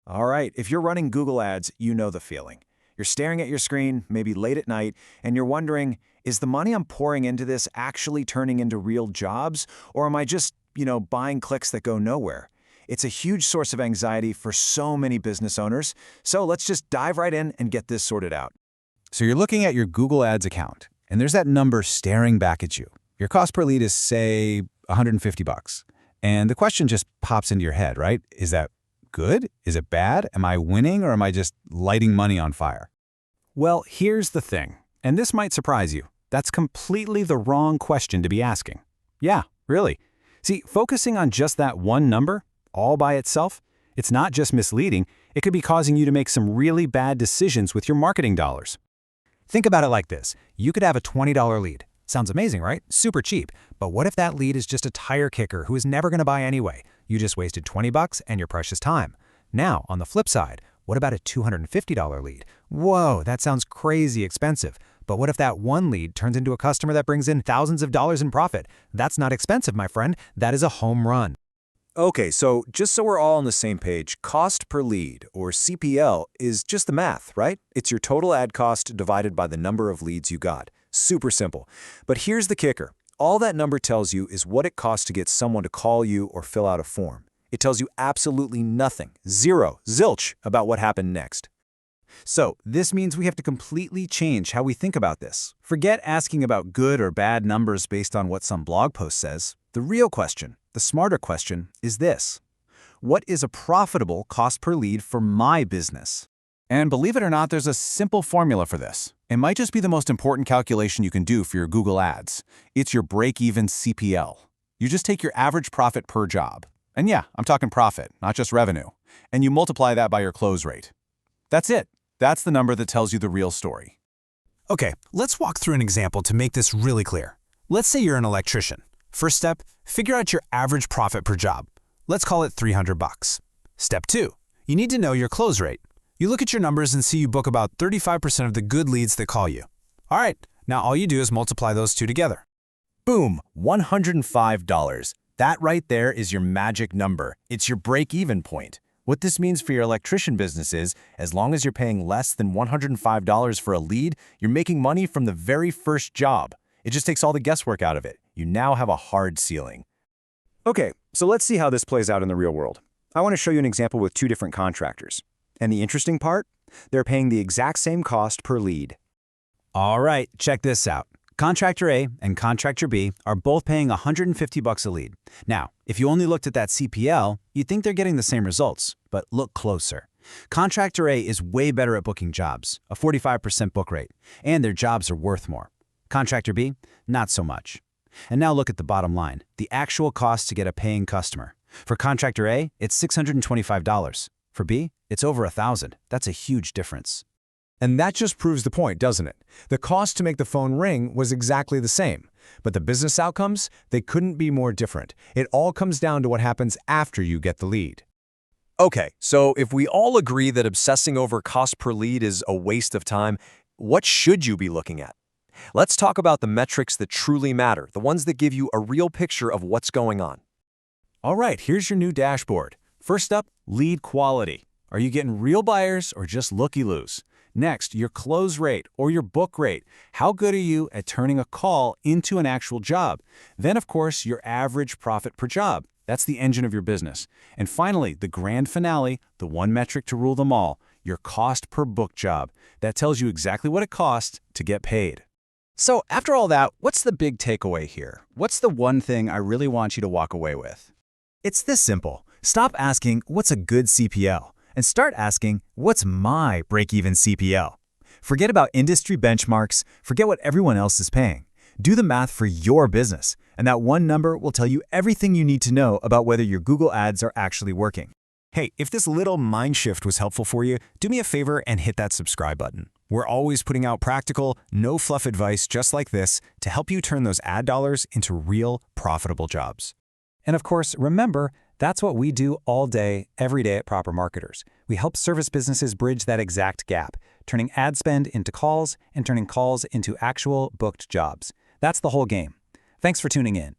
All right, if you're running Google Ads, you know the feeling. You're staring at your screen, maybe late at night, and you're wondering, is the money I'm pouring into this actually turning into real jobs, or am I just, buying clicks that go nowhere? It's a huge source of anxiety for so many business owners, so let's just dive right in and get this sorted out. So you're looking at your Google Ads account, and there's that number staring back at you. Your cost per lead is, say, $150. And the question just pops into your head, right? Is that good? Is it bad? Am I winning, or am I just lighting money on fire? Well, here's the thing, and this might surprise you. That's completely the wrong question to be asking. Yeah, really. See, focusing on just that one number, all by itself, it's not just misleading, it could be causing you to make some really bad decisions with your marketing dollars. Think about it like this. You could have a $20 lead. Sounds amazing, right? Super cheap. But what if that lead is just a tire kicker who is never going to buy anyway? You just wasted $20 and your precious time. Now, on the flip side, what about a $250 lead? Whoa, that sounds crazy expensive. But what if that one lead turns into a customer that brings in thousands of dollars in profit? That's not expensive, my friend. That is a home run. Okay, so just so we're all on the same page, cost per lead, or CPL, is just the math, right? It's your total ad cost divided by the number of leads you got. Super simple. But here's the kicker. All that number tells you is what it costs to get someone to call you or fill out a form. It tells you absolutely nothing, zero, zilch, about what happened next. So, this means we have to completely change how we think about this. Forget asking about good or bad numbers based on what some blog post says. The real question, the smarter question, is this. What is a profitable cost per lead for my business? And believe it or not, there's a simple formula for this. It might just be the most important calculation you can do for your Google Ads. It's your break-even CPL. You just take your average profit per job. And yeah, I'm talking profit, not just revenue. And you multiply that by your close rate. That's it. That's the number that tells you the real story. Okay, let's walk through an example to make this really clear. Let's say you're an electrician. First step, figure out your average profit per job. Let's call it $300. Step 2, you need to know your close rate. You look at your numbers and see you book about 35% of the good leads that call you. All right, now all you do is multiply those two together. Boom, $105. That right there is your magic number. It's your break-even point. What this means for your electrician business is, as long as you're paying less than $105 for a lead, you're making money from the very first job. It just takes all the guesswork out of it. You now have a hard ceiling. Okay, so let's see how this plays out in the real world. I want to show you an example with two different contractors. And the interesting part? They're paying the exact same cost per lead. All right, check this out. Contractor A and Contractor B are both paying $150 a lead. Now, if you only looked at that CPL, you'd think they're getting the same results, but look closer. Contractor A is way better at booking jobs, a 45% book rate, and their jobs are worth more. Contractor B, not so much. And now look at the bottom line, the actual cost to get a paying customer. For Contractor A, it's $625. For B, it's over $1,000. That's a huge difference. And that just proves the point, doesn't it? The cost to make the phone ring was exactly the same. But the business outcomes, they couldn't be more different. It all comes down to what happens after you get the lead. Okay, so if we all agree that obsessing over cost per lead is a waste of time, what should you be looking at? Let's talk about the metrics that truly matter, the ones that give you a real picture of what's going on. All right, here's your new dashboard. First up, lead quality. Are you getting real buyers or just looky-loos? Next, your close rate or your book rate. How good are you at turning a call into an actual job? Then, of course, your average profit per job. That's the engine of your business. And finally, the grand finale, the one metric to rule them all, your cost per book job. That tells you exactly what it costs to get paid. So after all that, what's the big takeaway here? What's the one thing I really want you to walk away with? It's this simple. Stop asking, what's a good CPL? And start asking, what's my break-even CPL? Forget about industry benchmarks, forget what everyone else is paying. Do the math for your business, and that one number will tell you everything you need to know about whether your Google Ads are actually working. Hey, if this little mind shift was helpful for you, do me a favor and hit that subscribe button. We're always putting out practical, no-fluff advice just like this to help you turn those ad dollars into real, profitable jobs. And of course, remember, that's what we do all day, every day at Proper Marketers. We help service businesses bridge that exact gap, turning ad spend into calls and turning calls into actual booked jobs. That's the whole game. Thanks for tuning in.